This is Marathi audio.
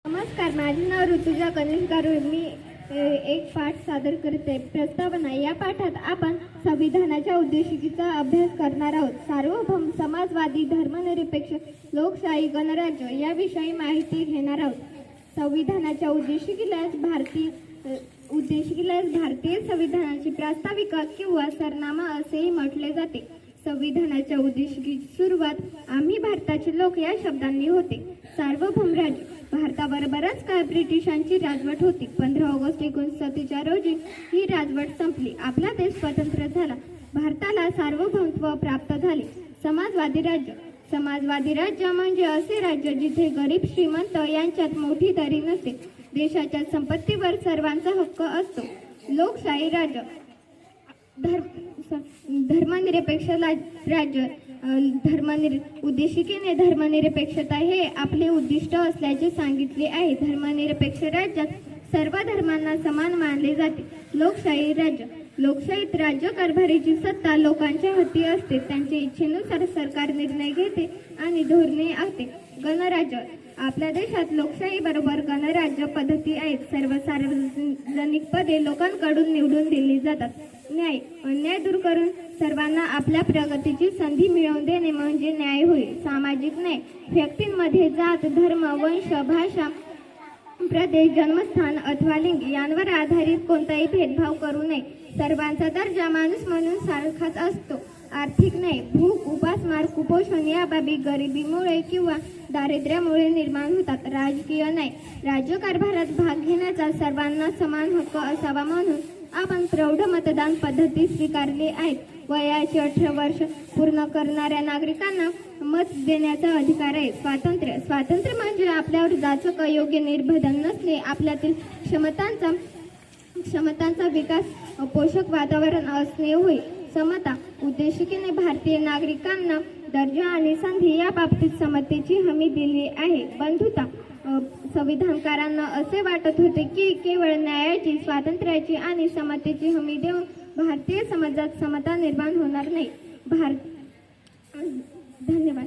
नमस्कार, माझे नाव ऋतुजा गणेश गारुळे. मी एक पाठ सादर करते. प्रस्तावना. या पाठात आपण संविधानाच्या उद्देशिकेचा अभ्यास करणार आहोत. सार्वभौम, समाजवादी, धर्मनिरपेक्ष, लोकशाही, गणराज्य याविषयी माहिती घेणार आहोत. संविधानाच्या उद्देशिकेलाच भारतीय संविधानाची प्रास्ताविका किंवा सरनामा असेही म्हटले जाते. संविधानाच्या उद्देशिकेची सुरुवात आम्ही भारताचे लोक या शब्दांनी होते. सार्वभौम राज्य. भारतावर बराच काळ ब्रिटिशांची राजवट होती. 15 ऑगस्ट 1947 रोजी ही राजवट संपली. आपला देश स्वतंत्र झाला. भारताला सार्वभौमत्व प्राप्त झाले. समाजवादी राज्य. समाजवादी राज्य म्हणजे असे राज्य जिथे गरीब श्रीमंत यांच्यात मोठी दरी नसते. देशाच्या संपत्तीवर सर्वांचा हक्क असतो. लोकशाही राज्य. धर्मनिरपेक्ष राज्य. उद्देशिकेने धर्मनिरपेक्षता हे आपले उद्दिष्ट असल्याचे सांगितले आहे. धर्मनिरपेक्ष राज्यात सर्व धर्मांना समान मानले जाते. लोकशाही राज्य. लोकशाहीत राज्यकारभारीची सत्ता लोकांच्या हाती असते. त्यांच्या इच्छेनुसार सरकार निर्णय घेते आणि धोरणे आखते. गणराज्य. आपल्या देशात लोकशाही बरोबर गणराज्य पद्धती आहेत. सर्व सार्वजनिक पदे लोकांकडून निवडून दिली जातात. न्याय. अन्याय दूर करून सर्वांना आपल्या प्रगतीची संधी मिळवून देणे म्हणजे न्याय होय. सामाजिक न्याय. व्यक्तींमध्ये जात, धर्म, वंश, भाषा, प्रदेश, जन्मस्थान अथवा लिंग यांवर आधारित कोणताही भेदभाव करू नये. सर्वांचा दर्जा माणूस म्हणून सारखाच असतो. आर्थिक न्याय. भूक, उपासमार, कुपोषण या बाबी गरिबीमुळे किंवा दारिद्र्यामुळे निर्माण होतात. राजकीय न्याय. राज्यकारभारात भाग घेण्याचा सर्वांना समान हक्क असावा म्हणून आपण प्रौढ मतदान पद्धती स्वीकारली आहेत. वयाची 18 वर्ष पूर्ण करणाऱ्या नागरिकांना मत देण्याचा अधिकार आहे. स्वातंत्र्य. स्वातंत्र्य म्हणजे आपल्यावर जाचक योग्य निर्बंधन नसले. आपल्यातील क्षमतांचा विकास पोषक वातावरण असणे होय. समता. उद्देशिकेने भारतीय नागरिकांना दर्जा आणि संधी या बाबतीत समतेची हमी दिली आहे. बंधुता. संविधानकारांना असे वाटत होते की केवळ न्यायाची, स्वातंत्र्याची आणि समतेची हमी देऊन भारतीय समाजात समता निर्माण होणार नाही. धन्यवाद.